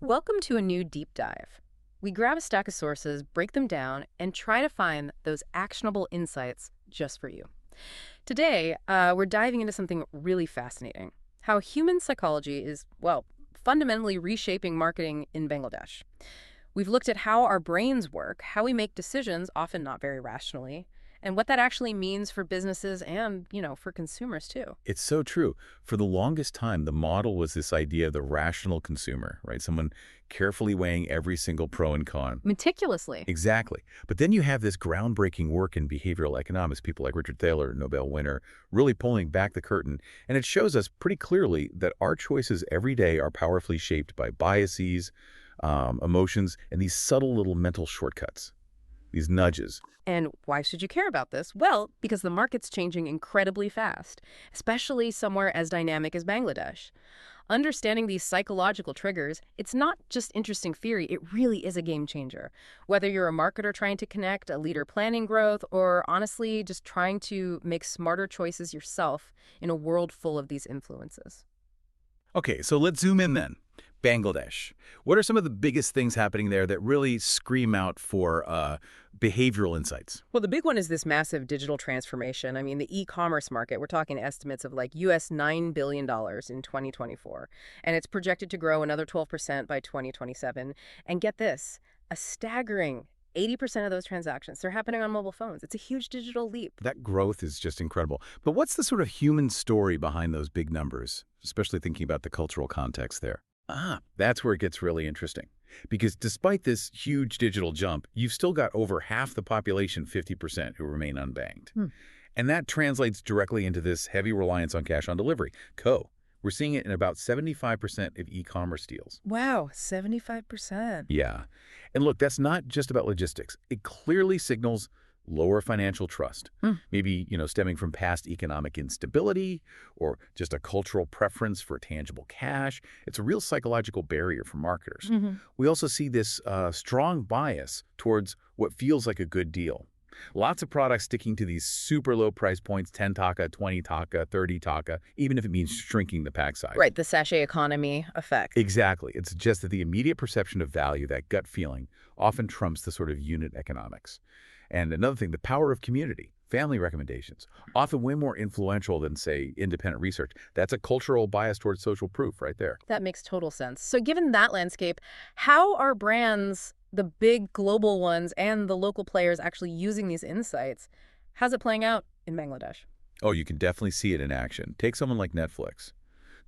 Welcome to a new deep dive. We grab a stack of sources, break them down, and try to find those actionable insights just for you. Today, we're diving into something really fascinating: how human psychology is, well, fundamentally reshaping marketing in Bangladesh. We've looked at how our brains work, how we make decisions, often not very rationally, and what that actually means for businesses and, for consumers too. It's so true. For the longest time, the model was this idea of the rational consumer, right? Someone carefully weighing every single pro and con. Meticulously. Exactly. But then you have this groundbreaking work in behavioral economics, people like Richard Thaler, Nobel winner, really pulling back the curtain. And it shows us pretty clearly that our choices every day are powerfully shaped by biases, emotions, and these subtle little mental shortcuts, these nudges. And why should you care about this? Well, because the market's changing incredibly fast, especially somewhere as dynamic as Bangladesh. Understanding these psychological triggers, it's not just interesting theory, it really is a game changer. Whether you're a marketer trying to connect, a leader planning growth, or honestly just trying to make smarter choices yourself in a world full of these influences. Okay, so let's zoom in then. Bangladesh. What are some of the biggest things happening there that really scream out for behavioral insights? Well, the big one is this massive digital transformation. I mean, the e-commerce market, we're talking estimates of like US $9 billion in 2024, and it's projected to grow another 12% by 2027. And get this, a staggering 80% of those transactions, they're happening on mobile phones. It's a huge digital leap. That growth is just incredible. But what's the sort of human story behind those big numbers, especially thinking about the cultural context there? That's where it gets really interesting. Because despite this huge digital jump, you've still got over half the population, 50%, who remain unbanked. And that translates directly into this heavy reliance on cash on delivery. We're seeing it in about 75% of e-commerce deals. Wow, 75%. Yeah. And look, that's not just about logistics. It clearly signals lower financial trust, maybe, stemming from past economic instability or just a cultural preference for tangible cash. It's a real psychological barrier for marketers. We also see this strong bias towards what feels like a good deal. Lots of products sticking to these super low price points, 10 taka, 20 taka, 30 taka, even if it means shrinking the pack size. Right, the sachet economy effect. Exactly. It's just that the immediate perception of value, that gut feeling, often trumps the sort of unit economics. And another thing, the power of community, family recommendations, often way more influential than, say, independent research. That's a cultural bias towards social proof right there. That makes total sense. So given that landscape, how are brands, the big global ones and the local players, actually using these insights? How's it playing out in Bangladesh? Oh, you can definitely see it in action. Take someone like Netflix.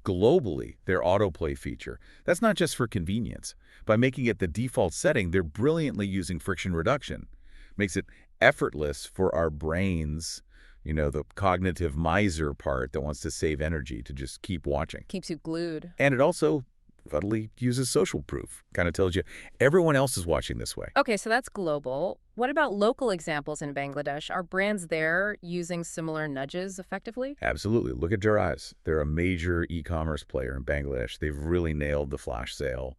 Globally, their autoplay feature, that's not just for convenience. By making it the default setting, they're brilliantly using friction reduction. Makes it effortless for our brains, the cognitive miser part that wants to save energy to just keep watching. Keeps you glued. And it also subtly uses social proof. Kind of tells you everyone else is watching this way. Okay, so that's global. What about local examples in Bangladesh? Are brands there using similar nudges effectively? Absolutely. Look at Jaraz. They're a major e-commerce player in Bangladesh. They've really nailed the flash sale.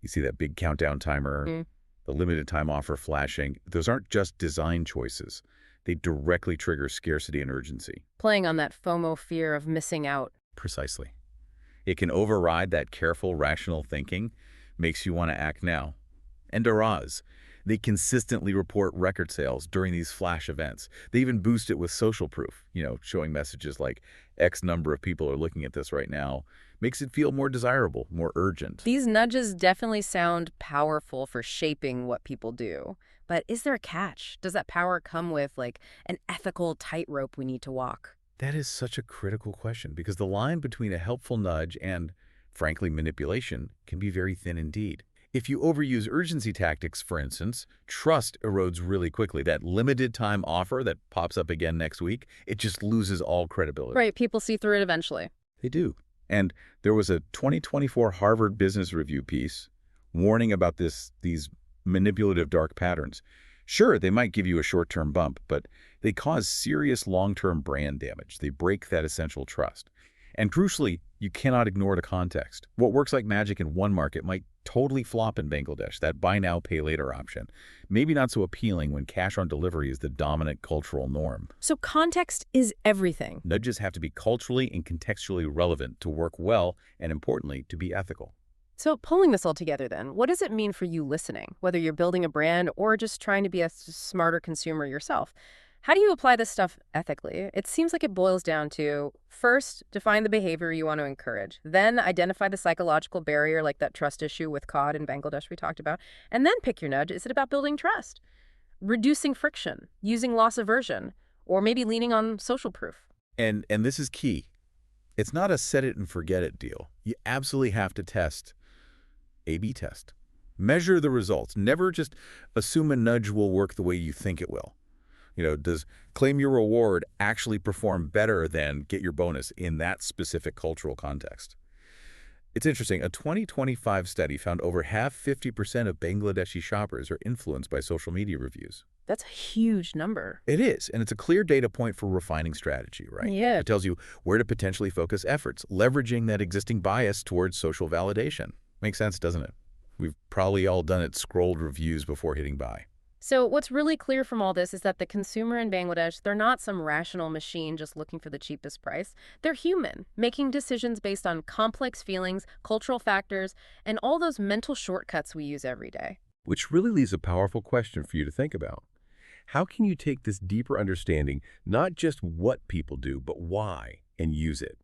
You see that big countdown timer, the limited time offer flashing. Those aren't just design choices. They directly trigger scarcity and urgency. Playing on that FOMO fear of missing out. Precisely. It can override that careful, rational thinking, makes you want to act now. And Daraz, they consistently report record sales during these flash events. They even boost it with social proof, showing messages like X number of people are looking at this right now. Makes it feel more desirable, more urgent. These nudges definitely sound powerful for shaping what people do. But is there a catch? Does that power come with, like, an ethical tightrope we need to walk? That is such a critical question because the line between a helpful nudge and, frankly, manipulation can be very thin indeed. If you overuse urgency tactics, for instance, trust erodes really quickly. That limited time offer that pops up again next week, it just loses all credibility. Right, people see through it eventually. They do. And there was a 2024 Harvard Business Review piece warning about these manipulative dark patterns. Sure, they might give you a short-term bump, but they cause serious long-term brand damage. They break that essential trust. And crucially, you cannot ignore the context. What works like magic in one market might totally flop in Bangladesh, that buy now, pay later option. Maybe not so appealing when cash on delivery is the dominant cultural norm. So context is everything. Nudges have to be culturally and contextually relevant to work well and, importantly, to be ethical. So, pulling this all together then, what does it mean for you listening, whether you're building a brand or just trying to be a smarter consumer yourself? How do you apply this stuff ethically? It seems like it boils down to first, define the behavior you want to encourage, then identify the psychological barrier, like that trust issue with cod in Bangladesh we talked about, and then pick your nudge. Is it about building trust, reducing friction, using loss aversion, or maybe leaning on social proof? And this is key. It's not a set it and forget it deal. You absolutely have to test. A/B test. Measure the results. Never just assume a nudge will work the way you think it will. Does claim your reward actually perform better than get your bonus in that specific cultural context? It's interesting. A 2025 study found over half, 50% of Bangladeshi shoppers are influenced by social media reviews. That's a huge number. It is, and it's a clear data point for refining strategy, right? Yeah. It tells you where to potentially focus efforts, leveraging that existing bias towards social validation. Makes sense, doesn't it? We've probably all done it, scrolled reviews before hitting buy. So what's really clear from all this is that the consumer in Bangladesh, they're not some rational machine just looking for the cheapest price. They're human, making decisions based on complex feelings, cultural factors, and all those mental shortcuts we use every day. Which really leaves a powerful question for you to think about. How can you take this deeper understanding, not just what people do, but why, and use it?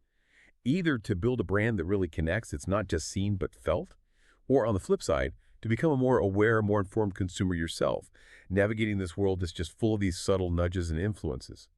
Either to build a brand that really connects, it's not just seen but felt, or on the flip side, to become a more aware, more informed consumer yourself, navigating this world that's just full of these subtle nudges and influences.